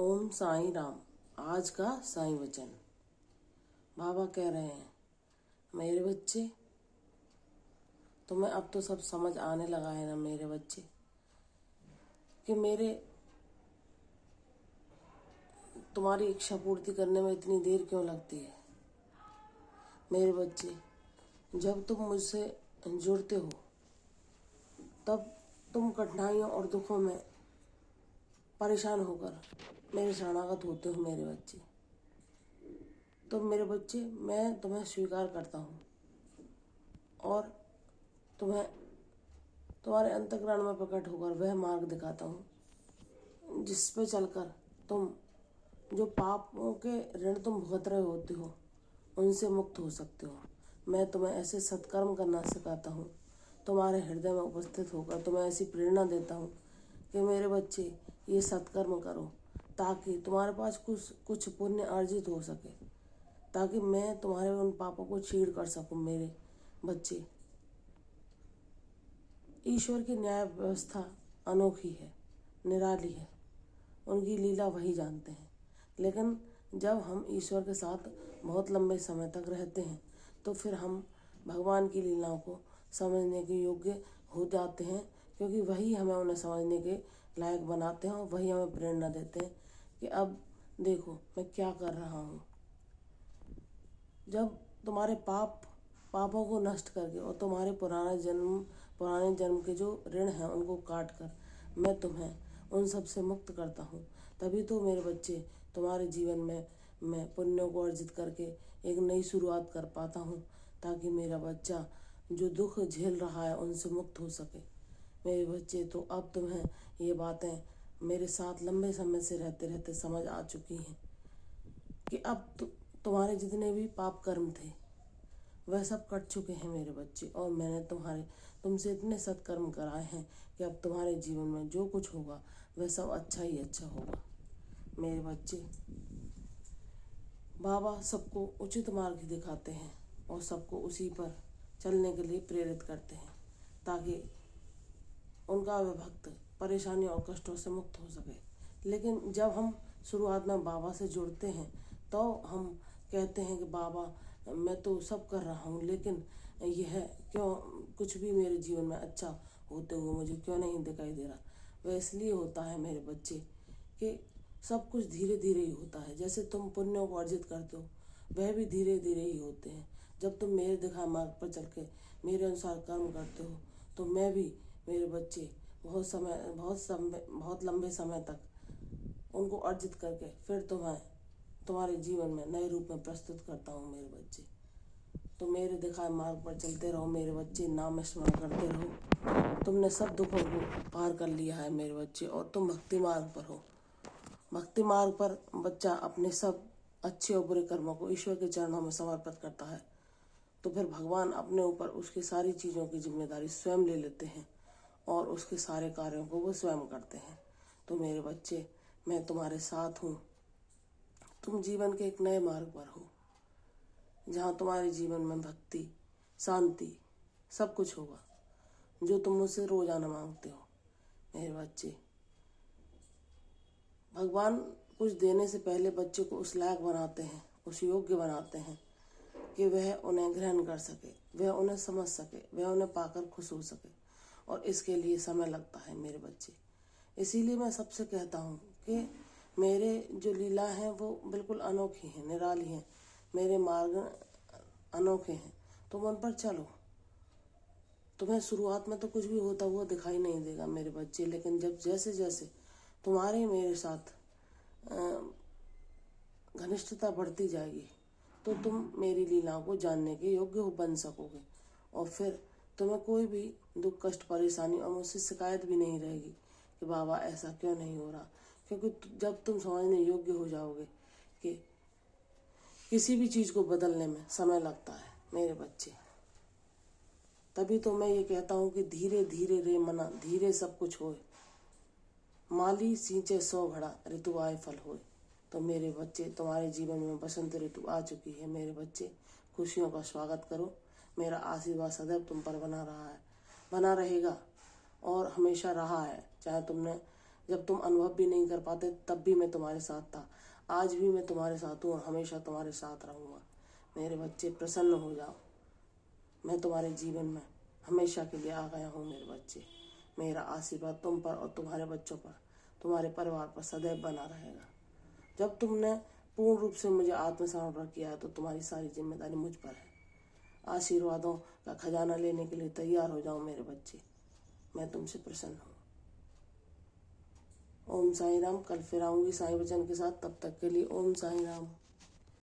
ओम साईं राम। आज का साईं वचन। बाबा कह रहे हैं, मेरे बच्चे, तुम्हें अब तो सब समझ आने लगा है ना मेरे बच्चे, कि तुम्हारी इच्छा पूर्ति करने में इतनी देर क्यों लगती है। मेरे बच्चे, जब तुम मुझसे जुड़ते हो तब तुम कठिनाइयों और दुखों में परेशान होकर मेरे शरणागत होते हो। मेरे बच्चे, तो मेरे बच्चे, मैं तुम्हें स्वीकार करता हूँ और तुम्हें तुम्हारे अंतःकरण में प्रकट होकर वह मार्ग दिखाता हूँ जिस पे चलकर तुम जो पापों के ऋण तुम भुगत रहे होते हो उनसे मुक्त हो सकते हो। मैं तुम्हें ऐसे सत्कर्म करना सिखाता हूँ, तुम्हारे हृदय में उपस्थित होकर तुम्हें ऐसी प्रेरणा देता हूँ कि मेरे बच्चे, ये सत्कर्म करो ताकि तुम्हारे पास कुछ पुण्य अर्जित हो सके, ताकि मैं तुम्हारे उन पापों को छीड़ कर सकूं। मेरे बच्चे, ईश्वर की न्याय व्यवस्था अनोखी है, निराली है, उनकी लीला वही जानते हैं। लेकिन जब हम ईश्वर के साथ बहुत लंबे समय तक रहते हैं तो फिर हम भगवान की लीलाओं को समझने के योग्य हो जाते हैं, क्योंकि वही हमें उन्हें समझने के लायक बनाते हैं और वही हमें प्रेरणा देते हैं कि अब देखो मैं क्या कर रहा हूँ। जब तुम्हारे पापों को नष्ट करके और तुम्हारे पुराने जन्म के जो ऋण हैं उनको काट कर मैं तुम्हें उन सब से मुक्त करता हूँ, तभी तो मेरे बच्चे तुम्हारे जीवन में मैं पुण्यों को अर्जित करके एक नई शुरुआत कर पाता हूँ, ताकि मेरा बच्चा जो दुख झेल रहा है उनसे मुक्त हो सके। मेरे बच्चे, तो अब तुम्हें ये बातें मेरे साथ लंबे समय से रहते रहते समझ आ चुकी हैं कि अब तुम्हारे जितने भी पाप कर्म थे वह सब कट चुके हैं मेरे बच्चे, और मैंने तुमसे इतने सत्कर्म कराए हैं कि अब तुम्हारे जीवन में जो कुछ होगा वह सब अच्छा ही अच्छा होगा। मेरे बच्चे, बाबा सबको उचित मार्ग दिखाते हैं और सबको उसी पर चलने के लिए प्रेरित करते हैं, ताकि उनका वह भक्त परेशानियों और कष्टों से मुक्त हो सके। लेकिन जब हम शुरुआत में बाबा से जुड़ते हैं तो हम कहते हैं कि बाबा, मैं तो सब कर रहा हूँ, लेकिन यह क्यों कुछ भी मेरे जीवन में अच्छा होते हुए मुझे क्यों नहीं दिखाई दे रहा। वह इसलिए होता है मेरे बच्चे कि सब कुछ धीरे धीरे ही होता है। जैसे तुम पुण्यों को अर्जित करते हो वह भी धीरे धीरे ही होते हैं। जब तुम मेरे दिखाए मार्ग पर चल के मेरे अनुसार कर्म करते हो तो मैं भी, मेरे बच्चे, बहुत लंबे समय तक उनको अर्जित करके फिर तुम्हारे जीवन में नए रूप में प्रस्तुत करता हूँ। मेरे बच्चे, तो मेरे दिखाए मार्ग पर चलते रहो मेरे बच्चे, नाम स्मरण करते रहो। तुमने सब दुखों को पार कर लिया है मेरे बच्चे, और तुम भक्ति मार्ग पर हो। भक्ति मार्ग पर बच्चा अपने सब अच्छे और बुरे कर्मों को ईश्वर के चरणों में समर्पित करता है, तो फिर भगवान अपने ऊपर उसकी सारी चीज़ों की जिम्मेदारी स्वयं ले लेते हैं और उसके सारे कार्यों को वो स्वयं करते हैं। तो मेरे बच्चे, मैं तुम्हारे साथ हूँ। तुम जीवन के एक नए मार्ग पर हो, जहाँ तुम्हारे जीवन में भक्ति, शांति, सब कुछ होगा जो तुम मुझसे रोजाना मांगते हो। मेरे बच्चे, भगवान कुछ देने से पहले बच्चे को उस लायक बनाते हैं, उस योग्य बनाते हैं कि वह उन्हें ग्रहण कर सके, वह उन्हें समझ सके, वह उन्हें पाकर खुश हो सके, और इसके लिए समय लगता है मेरे बच्चे। इसीलिए मैं सबसे कहता हूँ कि मेरे जो लीला हैं वो बिल्कुल अनोखी हैं, निराली हैं, मेरे मार्ग अनोखे हैं, तुम उन पर चलो। तुम्हें शुरुआत में तो कुछ भी होता हुआ दिखाई नहीं देगा मेरे बच्चे, लेकिन जब जैसे जैसे तुम्हारे मेरे साथ घनिष्ठता बढ़ती जाएगी तो तुम मेरी लीलाओं को जानने के योग्य बन सकोगे, और फिर तुम्हें कोई भी दुख, कष्ट, परेशानी और मुझसे शिकायत भी नहीं रहेगी कि बाबा ऐसा क्यों नहीं हो रहा। क्योंकि जब तुम समझने योग्य हो जाओगे कि किसी भी चीज़ को बदलने में समय लगता है मेरे बच्चे, तभी तो मैं ये कहता हूँ कि धीरे धीरे रे मना, धीरे सब कुछ होए, माली सींचे 100 घड़ा, ऋतु आए फल होए। तो मेरे बच्चे, तुम्हारे जीवन में बसंत ऋतु आ चुकी है मेरे बच्चे, खुशियों का स्वागत करो। मेरा आशीर्वाद सदैव तुम पर बना रहा है, बना रहेगा और हमेशा रहा है। चाहे जब तुम अनुभव भी नहीं कर पाते तब भी मैं तुम्हारे साथ था। आज भी मैं तुम्हारे साथ हूँ और हमेशा तुम्हारे साथ रहूँगा। मेरे बच्चे प्रसन्न हो जाओ, मैं तुम्हारे जीवन में हमेशा के लिए आ गया हूँ। मेरे बच्चे, मेरा आशीर्वाद तुम पर और तुम्हारे बच्चों पर, तुम्हारे परिवार पर सदैव बना रहेगा। जब तुमने पूर्ण रूप से मुझे आत्मसमर्पण किया है तो तुम्हारी सारी जिम्मेदारी मुझ पर है। आशीर्वादों का खजाना लेने के लिए तैयार हो जाओ मेरे बच्चे, मैं तुमसे प्रसन्न हूँ। ओम साई राम। कल फिर आऊँगी साईं वचन के साथ, तब तक के लिए ओम साई राम।